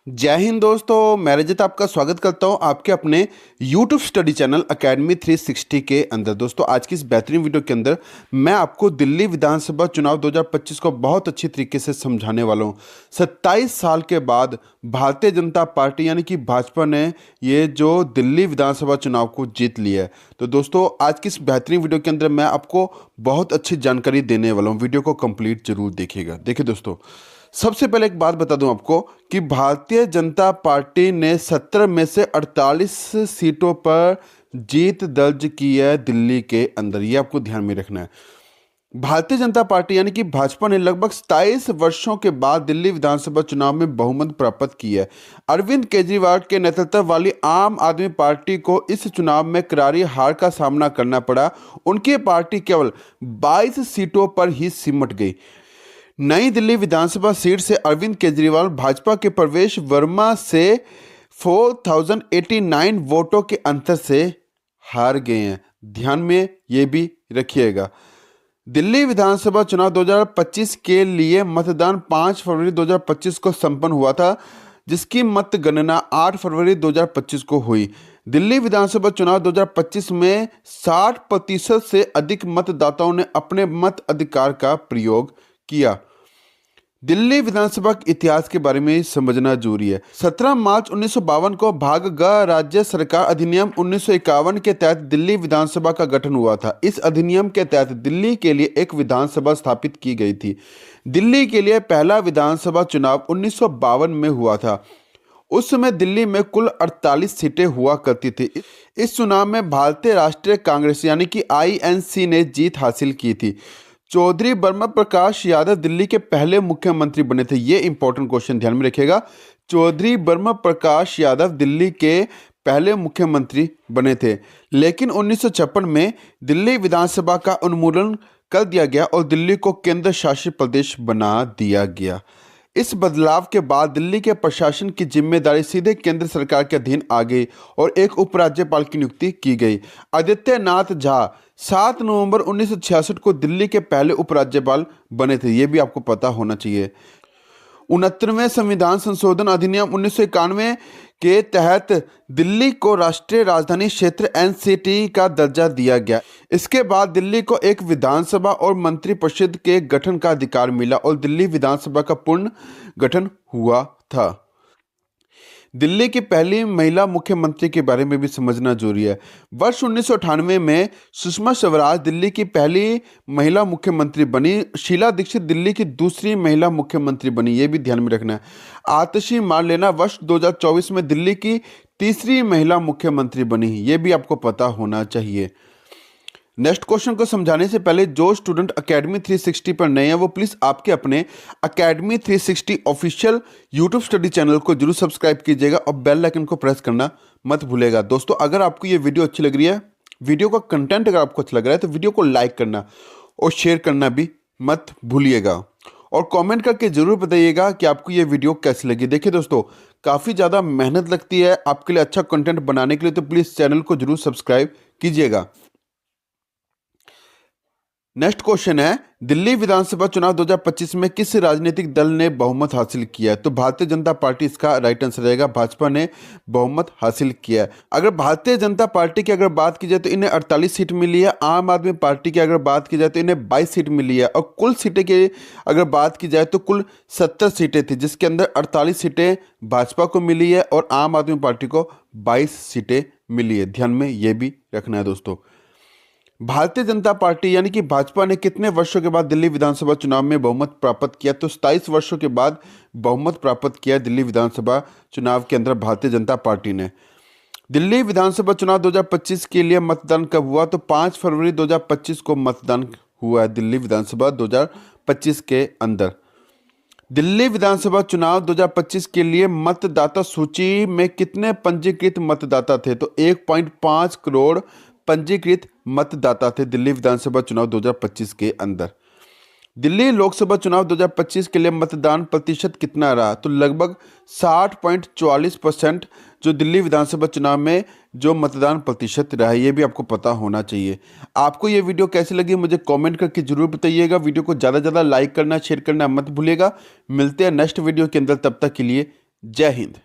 जय हिंद दोस्तों, मैं रजत आपका स्वागत करता हूं आपके अपने YouTube स्टडी चैनल अकेडमी 360 के अंदर। दोस्तों आज की इस बेहतरीन वीडियो के अंदर मैं आपको दिल्ली विधानसभा चुनाव 2025 को बहुत अच्छी तरीके से समझाने वाला हूं। 27 साल के बाद भारतीय जनता पार्टी यानी कि भाजपा ने ये जो दिल्ली विधानसभा चुनाव को जीत लिया है। तो दोस्तों आज की इस बेहतरीन वीडियो के अंदर मैं आपको बहुत अच्छी जानकारी देने वाला हूँ। वीडियो को कंप्लीट जरूर देखिएगा। देखिए दोस्तों, सबसे पहले एक बात बता दूं आपको कि भारतीय जनता पार्टी ने 17 में से 48 सीटों पर जीत दर्ज की है दिल्ली के अंदर। ये आपको ध्यान में रखना है। भारतीय जनता पार्टी यानी कि भाजपा ने लगभग 27 वर्षों के बाद दिल्ली विधानसभा चुनाव में बहुमत प्राप्त की है। अरविंद केजरीवाल के नेतृत्व वाली आम आदमी पार्टी को इस चुनाव में करारी हार का सामना करना पड़ा। उनकी पार्टी केवल 22 सीटों पर ही सिमट गई। नई दिल्ली विधानसभा सीट से अरविंद केजरीवाल भाजपा के प्रवेश वर्मा से 4089 वोटों के अंतर से हार गए हैं। ध्यान में ये भी रखिएगा। दिल्ली विधानसभा चुनाव 2025 के लिए मतदान 5 फरवरी 2025 को संपन्न हुआ था, जिसकी मतगणना 8 फरवरी 2025 को हुई। दिल्ली विधानसभा चुनाव 2025 में 60% से अधिक मतदाताओं ने अपने मत अधिकार का प्रयोग किया। दिल्ली विधानसभा के इतिहास के बारे में समझना जरूरी है। 17 मार्च 1952 को भाग ग राज्य सरकार अधिनियम 1951 के तहत दिल्ली विधानसभा का गठन हुआ था। इस अधिनियम के तहत दिल्ली के लिए एक विधानसभा स्थापित की गई थी। दिल्ली के लिए पहला विधानसभा चुनाव 1952 में हुआ था। उस समय दिल्ली में कुल 48 सीटें हुआ करती थी। इस चुनाव में भारतीय राष्ट्रीय कांग्रेस यानी कि INC ने जीत हासिल की थी। चौधरी ब्रह्म प्रकाश यादव दिल्ली के पहले मुख्यमंत्री बने थे। ये इंपॉर्टेंट क्वेश्चन ध्यान में रखिएगा। चौधरी ब्रह्म प्रकाश यादव दिल्ली के पहले मुख्यमंत्री बने थे, लेकिन 1956 में दिल्ली विधानसभा का उन्मूलन कर दिया गया और दिल्ली को केंद्र शासित प्रदेश बना दिया गया। इस बदलाव के बाद दिल्ली के प्रशासन की जिम्मेदारी सीधे केंद्र सरकार के अधीन आ गई और एक उपराज्यपाल की नियुक्ति की गई। आदित्यनाथ झा 7 नवंबर 1966 को दिल्ली के पहले उपराज्यपाल बने थे। ये भी आपको पता होना चाहिए। 69वें संविधान संशोधन अधिनियम 1991 के तहत दिल्ली को राष्ट्रीय राजधानी क्षेत्र NCT का दर्जा दिया गया। इसके बाद दिल्ली को एक विधानसभा और मंत्रिपरिषद के गठन का अधिकार मिला और दिल्ली विधानसभा का पूर्ण गठन हुआ था। दिल्ली की पहली महिला मुख्यमंत्री के बारे में भी समझना जरूरी है। वर्ष 1998 में सुषमा स्वराज दिल्ली की पहली महिला मुख्यमंत्री बनी। शीला दीक्षित दिल्ली की दूसरी महिला मुख्यमंत्री बनी। ये भी ध्यान में रखना है। आतिशी मार्लेना वर्ष 2024 में दिल्ली की तीसरी महिला मुख्यमंत्री बनी। ये भी आपको पता होना चाहिए। नेक्स्ट क्वेश्चन को समझाने से पहले जो स्टूडेंट अकेडमी 360 पर नए हैं वो प्लीज़ आपके अपने academy 360 official YouTube study channel को जरूर सब्सक्राइब कीजिएगा और बेल आइकन को प्रेस करना मत भूलेगा। दोस्तों अगर आपको ये वीडियो अच्छी लग रही है, वीडियो का कंटेंट अगर आपको अच्छा लग रहा है तो वीडियो को लाइक करना और शेयर करना भी मत भूलिएगा और कॉमेंट करके जरूर बताइएगा कि आपको ये वीडियो कैसी लगी। देखिए दोस्तों, काफ़ी ज़्यादा मेहनत लगती है आपके लिए अच्छा कंटेंट बनाने के लिए, तो प्लीज़ चैनल को जरूर सब्सक्राइब कीजिएगा। नेक्स्ट क्वेश्चन है, दिल्ली विधानसभा चुनाव 2025 में किस राजनीतिक दल ने बहुमत हासिल किया है? तो भारतीय जनता पार्टी इसका राइट आंसर रहेगा। भाजपा ने बहुमत हासिल किया है। अगर भारतीय जनता पार्टी की अगर बात की जाए तो इन्हें 48 सीट मिली है। आम आदमी पार्टी की अगर बात की जाए तो इन्हें 22 सीट मिली है और कुल सीटें की अगर बात की जाए तो कुल 70 सीटें थी, जिसके अंदर 48 सीटें भाजपा को मिली है और आम आदमी पार्टी को 22 सीटें मिली है। ध्यान में ये भी रखना है दोस्तों। भारतीय जनता पार्टी यानी कि भाजपा ने कितने वर्षों के बाद दिल्ली विधानसभा चुनाव में बहुमत प्राप्त किया? तो 27 वर्षों के बाद बहुमत प्राप्त किया दिल्ली विधानसभा चुनाव के अंदर भारतीय जनता पार्टी ने। दिल्ली विधानसभा चुनाव 2025 के लिए मतदान कब हुआ? तो 5 फरवरी 2025 को मतदान हुआ है दिल्ली विधानसभा 2025 के अंदर। दिल्ली विधानसभा चुनाव 2025 के लिए मतदाता सूची में कितने पंजीकृत मतदाता थे? तो 1.5 करोड़ पंजीकृत मतदाता थे दिल्ली विधानसभा चुनाव 2025 के अंदर। दिल्ली लोकसभा चुनाव 2025 के लिए मतदान प्रतिशत कितना रहा? तो लगभग 60.44% जो दिल्ली विधानसभा चुनाव में जो मतदान प्रतिशत रहा है, ये भी आपको पता होना चाहिए। आपको ये वीडियो कैसी लगी मुझे कमेंट करके जरूर बताइएगा। वीडियो को ज़्यादा से ज़्यादा लाइक करना, शेयर करना मत भूलिएगा। मिलते हैं नेक्स्ट वीडियो के अंदर, तब तक के लिए जय हिंद।